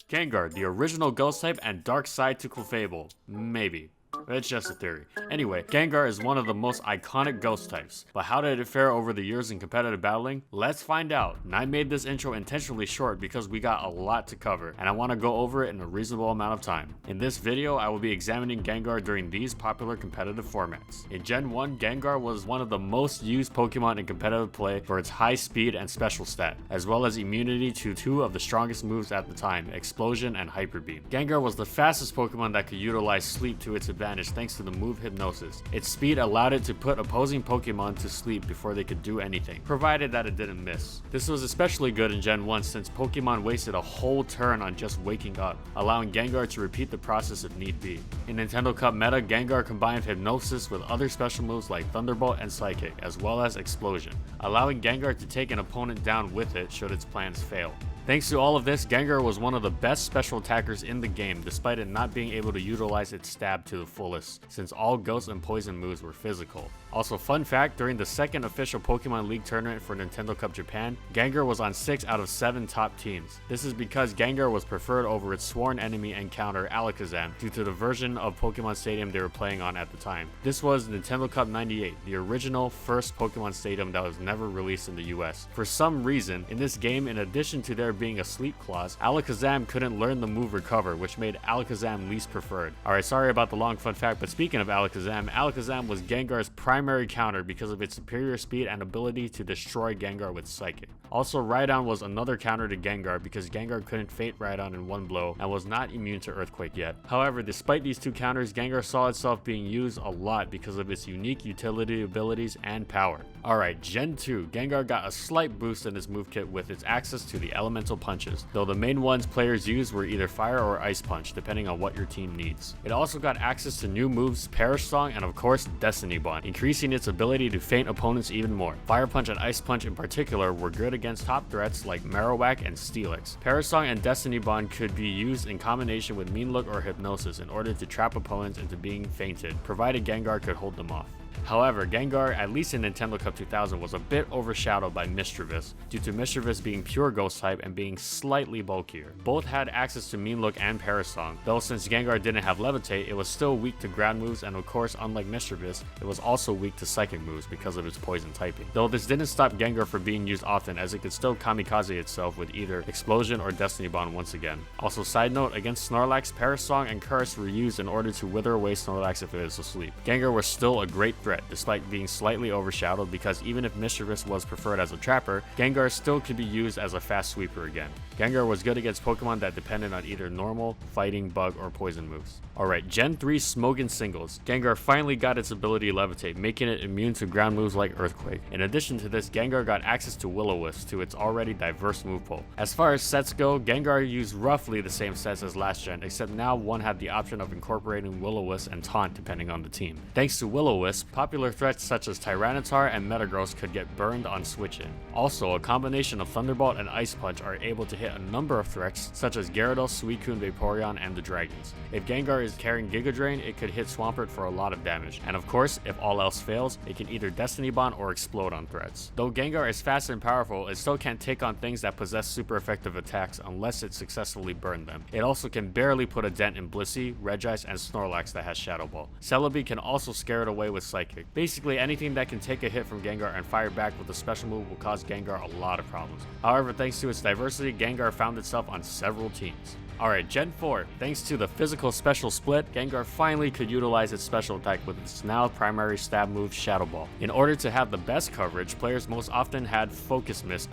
Gengar, the original ghost type and dark side to Clefable. Maybe. It's just a theory. Anyway, Gengar is one of the most iconic ghost types, but how did it fare over the years in competitive battling? Let's find out. And I made this intro intentionally short because we got a lot to cover, and I want to go over it in a reasonable amount of time. In this video, I will be examining Gengar during these popular competitive formats. In Gen 1, Gengar was one of the most used Pokemon in competitive play for its high speed and special stat, as well as immunity to two of the strongest moves at the time, Explosion and Hyper Beam. Gengar was the fastest Pokemon that could utilize Sleep to its advantage thanks to the move Hypnosis. Its speed allowed it to put opposing Pokemon to sleep before they could do anything, provided that it didn't miss. This was especially good in Gen 1 since Pokemon wasted a whole turn on just waking up, allowing Gengar to repeat the process if need be. In Nintendo Cup meta, Gengar combined Hypnosis with other special moves like Thunderbolt and Psychic, as well as Explosion, allowing Gengar to take an opponent down with it should its plans fail. Thanks to all of this, Gengar was one of the best special attackers in the game despite it not being able to utilize its stab to the fullest, since all ghost and poison moves were physical. Also, fun fact, during the second official Pokemon League tournament for Nintendo Cup Japan, Gengar was on 6 out of 7 top teams. This is because Gengar was preferred over its sworn enemy and counter Alakazam due to the version of Pokemon Stadium they were playing on at the time. This was Nintendo Cup 98, the original first Pokemon Stadium that was never released in the US. For some reason, in this game, in addition to there being a sleep clause, Alakazam couldn't learn the move Recover, which made Alakazam least preferred. Alright, sorry about the long fun fact, but speaking of Alakazam, Alakazam was Gengar's primary counter because of its superior speed and ability to destroy Gengar with Psychic. Also, Rhydon was another counter to Gengar because Gengar couldn't Fate Rhydon in one blow and was not immune to Earthquake yet. However, despite these two counters, Gengar saw itself being used a lot because of its unique utility abilities and power. Alright, Gen 2, Gengar got a slight boost in its move kit with its access to the elemental punches, though the main ones players used were either Fire or Ice Punch, depending on what your team needs. It also got access to new moves, Perish Song, and of course Destiny Bond, increasing its ability to feint opponents even more. Fire Punch and Ice Punch in particular were good against top threats like Marowak and Steelix. Perish Song and Destiny Bond could be used in combination with Mean Look or Hypnosis in order to trap opponents into being feinted, provided Gengar could hold them off. However, Gengar, at least in Nintendo Cup 2000, was a bit overshadowed by Mischievous, due to Mischievous being pure Ghost type and being slightly bulkier. Both had access to Mean Look and Perish Song, though since Gengar didn't have Levitate, it was still weak to ground moves, and of course, unlike Mischievous, it was also weak to Psychic moves because of its poison typing. Though this didn't stop Gengar from being used often, as it could still kamikaze itself with either Explosion or Destiny Bond once again. Also, side note, against Snorlax, Perish Song and Curse were used in order to wither away Snorlax if it is asleep. Gengar was still a great threat, despite being slightly overshadowed because even if Mischievous was preferred as a trapper, Gengar still could be used as a fast sweeper again. Gengar was good against Pokemon that depended on either normal, fighting, bug, or poison moves. Alright, Gen 3 Smogon Singles. Gengar finally got its ability Levitate, making it immune to ground moves like Earthquake. In addition to this, Gengar got access to Will-O-Wisp to its already diverse move pool. As far as sets go, Gengar used roughly the same sets as last gen, except now one had the option of incorporating Will-O-Wisp and Taunt depending on the team. Thanks to Will-O-Wisp, popular threats such as Tyranitar and Metagross could get burned on switch-in. Also, a combination of Thunderbolt and Ice Punch are able to hit a number of threats such as Gyarados, Suicune, Vaporeon, and the Dragons. If Gengar is carrying Giga Drain, it could hit Swampert for a lot of damage. And of course, if all else fails, it can either Destiny Bond or Explode on threats. Though Gengar is fast and powerful, it still can't take on things that possess super effective attacks unless it successfully burned them. It also can barely put a dent in Blissey, Regice, and Snorlax that has Shadow Ball. Celebi can also scare it away with Psychic. Basically, anything that can take a hit from Gengar and fire back with a special move will cause Gengar a lot of problems. However, thanks to its diversity, Gengar found itself on several teams. Alright, Gen 4. Thanks to the physical special split, Gengar finally could utilize its special attack with its now primary stab move, Shadow Ball. In order to have the best coverage, players most often had Focus Mist,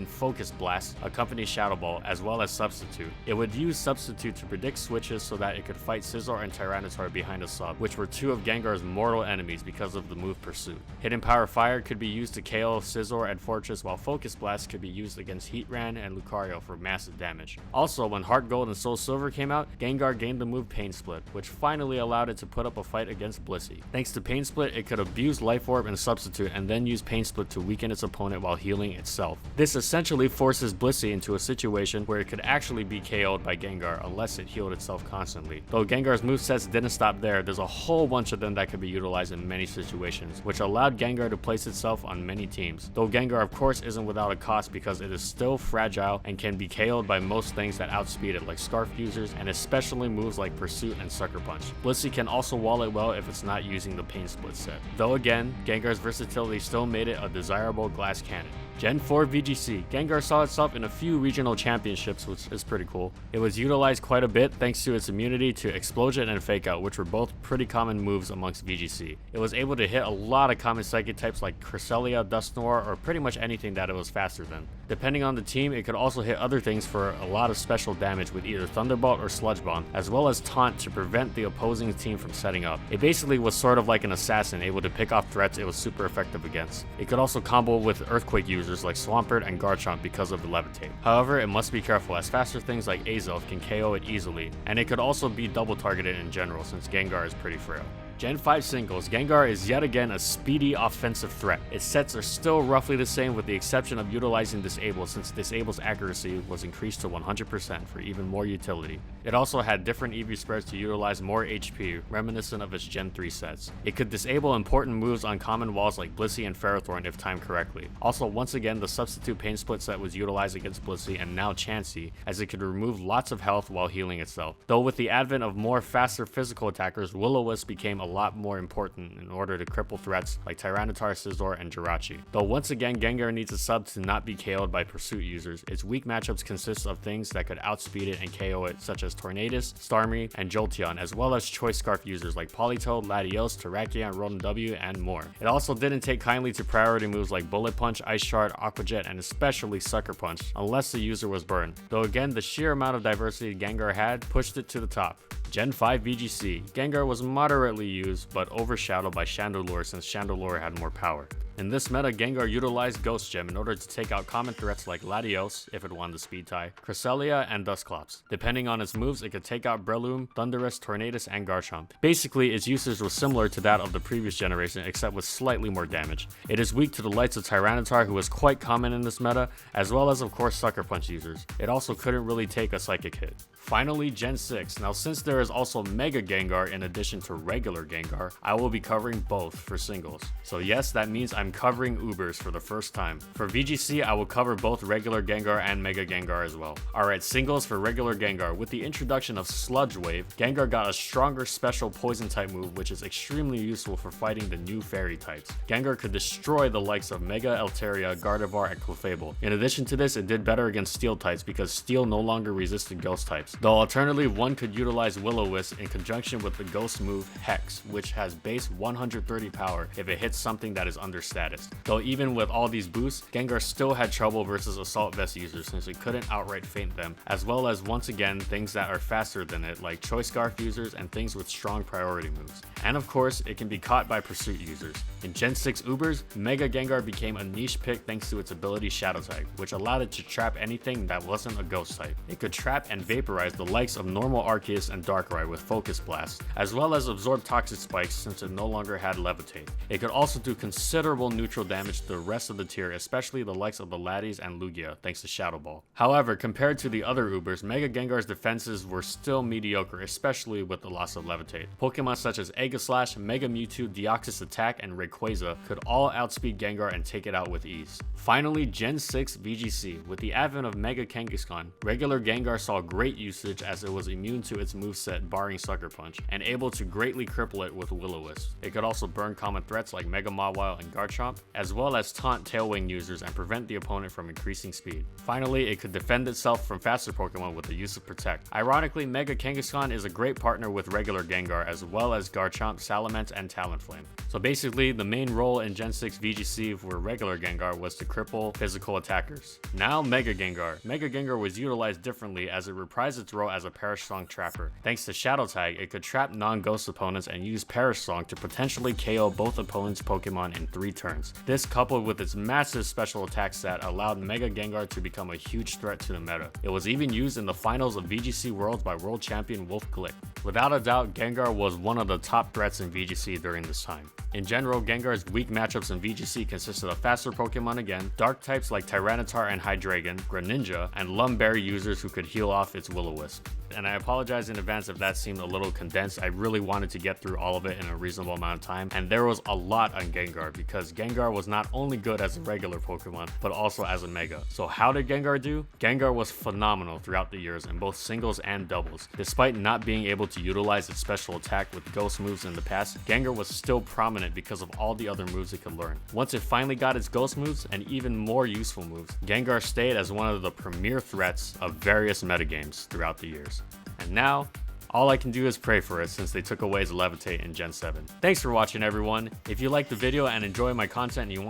Focus Blast, accompany Shadow Ball, as well as Substitute. It would use Substitute to predict switches so that it could fight Scizor and Tyranitar behind a sub, which were two of Gengar's mortal enemies because of the move Pursuit. Hidden Power Fire could be used to KO Scizor and Fortress, while Focus Blast could be used against Heatran and Lucario for massive damage. Also, when Heart Gold and Soul Silver came out, Gengar gained the move Pain Split, which finally allowed it to put up a fight against Blissey. Thanks to Pain Split, it could abuse Life Orb and Substitute and then use Pain Split to weaken its opponent while healing itself. This essentially forces Blissey into a situation where it could actually be KO'd by Gengar unless it healed itself constantly. Though Gengar's movesets didn't stop there, there's a whole bunch of them that could be utilized in many situations, which allowed Gengar to place itself on many teams. Though Gengar of course isn't without a cost because it is still fragile and can be KO'd by most things that outspeed it like Scarf users and especially moves like Pursuit and Sucker Punch. Blissey can also wall it well if it's not using the Pain Split set. Though again, Gengar's versatility still made it a desirable glass cannon. Gen 4 VGC. Gengar saw itself in a few regional championships, which is pretty cool. It was utilized quite a bit thanks to its immunity to Explosion and Fake Out, which were both pretty common moves amongst VGC. It was able to hit a lot of common psychic types like Cresselia, Dusknoir, or pretty much anything that it was faster than. Depending on the team, it could also hit other things for a lot of special damage with either Thunderbolt or Sludge Bomb, as well as Taunt to prevent the opposing team from setting up. It basically was sort of like an assassin, able to pick off threats it was super effective against. It could also combo with Earthquake users like Swampert and Garchomp because of the Levitate. However, it must be careful as faster things like Azelf can KO it easily, and it could also be double targeted in general since Gengar is pretty frail. Gen 5 singles, Gengar is yet again a speedy offensive threat. Its sets are still roughly the same with the exception of utilizing Disable since Disable's accuracy was increased to 100% for even more utility. It also had different EV spreads to utilize more HP, reminiscent of its Gen 3 sets. It could disable important moves on common walls like Blissey and Ferrothorn if timed correctly. Also, once again, the Substitute Pain Split set was utilized against Blissey and now Chansey, as it could remove lots of health while healing itself. Though with the advent of more faster physical attackers, Will-O-Wisp became a lot more important in order to cripple threats like Tyranitar, Scizor, and Jirachi. Though once again Gengar needs a sub to not be KO'd by Pursuit users, its weak matchups consist of things that could outspeed it and KO it such as Tornadus, Starmie, and Jolteon, as well as Choice Scarf users like Politoed, Latios, Terrakion, Rotom W, and more. It also didn't take kindly to priority moves like Bullet Punch, Ice Shard, Aqua Jet, and especially Sucker Punch, unless the user was burned. Though again, the sheer amount of diversity Gengar had pushed it to the top. Gen 5 VGC. Gengar was moderately used, but overshadowed by Chandelure since Chandelure had more power. In this meta, Gengar utilized Ghost Gem in order to take out common threats like Latios, if it won the speed tie, Cresselia, and Dusclops. Depending on its moves, it could take out Breloom, Thundurus, Tornadus, and Garchomp. Basically, its usage was similar to that of the previous generation, except with slightly more damage. It is weak to the likes of Tyranitar, who was quite common in this meta, as well as of course Sucker Punch users. It also couldn't really take a psychic hit. Finally, Gen 6. Now since there is also Mega Gengar in addition to regular Gengar, I will be covering both for singles. So yes, that means I'm covering Ubers for the first time. For VGC, I will cover both regular Gengar and Mega Gengar as well. Alright, singles for regular Gengar. With the introduction of Sludge Wave, Gengar got a stronger special poison type move which is extremely useful for fighting the new fairy types. Gengar could destroy the likes of Mega Altaria, Gardevoir, and Clefable. In addition to this, it did better against steel types because steel no longer resisted ghost types. Though alternatively, one could utilize Will-O-Wisp in conjunction with the ghost move Hex, which has base 130 power if it hits something that is under status. Though even with all these boosts, Gengar still had trouble versus Assault Vest users since it couldn't outright feint them, as well as once again things that are faster than it like Choice Scarf users and things with strong priority moves. And of course, it can be caught by Pursuit users. In Gen 6 Ubers, Mega Gengar became a niche pick thanks to its ability Shadow type, which allowed it to trap anything that wasn't a ghost type. It could trap and vaporize the likes of normal Arceus and Darkrai with Focus Blast, as well as absorb Toxic Spikes since it no longer had Levitate. It could also do considerable neutral damage to the rest of the tier, especially the likes of the Latias and Lugia, thanks to Shadow Ball. However, compared to the other Ubers, Mega Gengar's defenses were still mediocre, especially with the loss of Levitate. Pokemon such as Aegislash, Mega Mewtwo, Deoxys Attack, and Rayquaza could all outspeed Gengar and take it out with ease. Finally, Gen 6 VGC. With the advent of Mega Kangaskhan, regular Gengar saw great usage as it was immune to its moveset barring Sucker Punch, and able to greatly cripple it with Will-O-Wisp. It could also burn common threats like Mega Mawile and Garchomp, as well as taunt Tailwind users and prevent the opponent from increasing speed. Finally, it could defend itself from faster Pokemon with the use of Protect. Ironically, Mega Kangaskhan is a great partner with regular Gengar as well as Garchomp, Salamence, and Talonflame. So basically, the main role in Gen 6 VGC for regular Gengar was to cripple physical attackers. Now Mega Gengar. Mega Gengar was utilized differently as it reprised its role as a Perish Song trapper. Thanks to Shadow Tag, it could trap non-ghost opponents and use Perish Song to potentially KO both opponents' Pokemon in 3 turns. This, coupled with its massive special attack stat, allowed Mega Gengar to become a huge threat to the meta. It was even used in the finals of VGC Worlds by world champion Wolf Glick. Without a doubt, Gengar was one of the top threats in VGC during this time. In general, Gengar's weak matchups in VGC consisted of faster Pokemon again, dark types like Tyranitar and Hydreigon, Greninja, and Lumberry users who could heal off its Will-O-Wisp. And I apologize in advance if that seemed a little condensed. I really wanted to get through all of it in a reasonable amount of time, and there was a lot on Gengar because Gengar was not only good as a regular Pokemon, but also as a Mega. So how did Gengar do? Gengar was phenomenal throughout the years in both singles and doubles. Despite not being able to utilize its special attack with ghost moves in the past, Gengar was still prominent because of all the other moves it could learn. Once it finally got its ghost moves and even more useful moves, Gengar stayed as one of the premier threats of various metagames throughout the years. And now, all I can do is pray for it since they took away his Levitate in Gen 7. Thanks for watching, everyone. If you liked the video and enjoy my content and you want to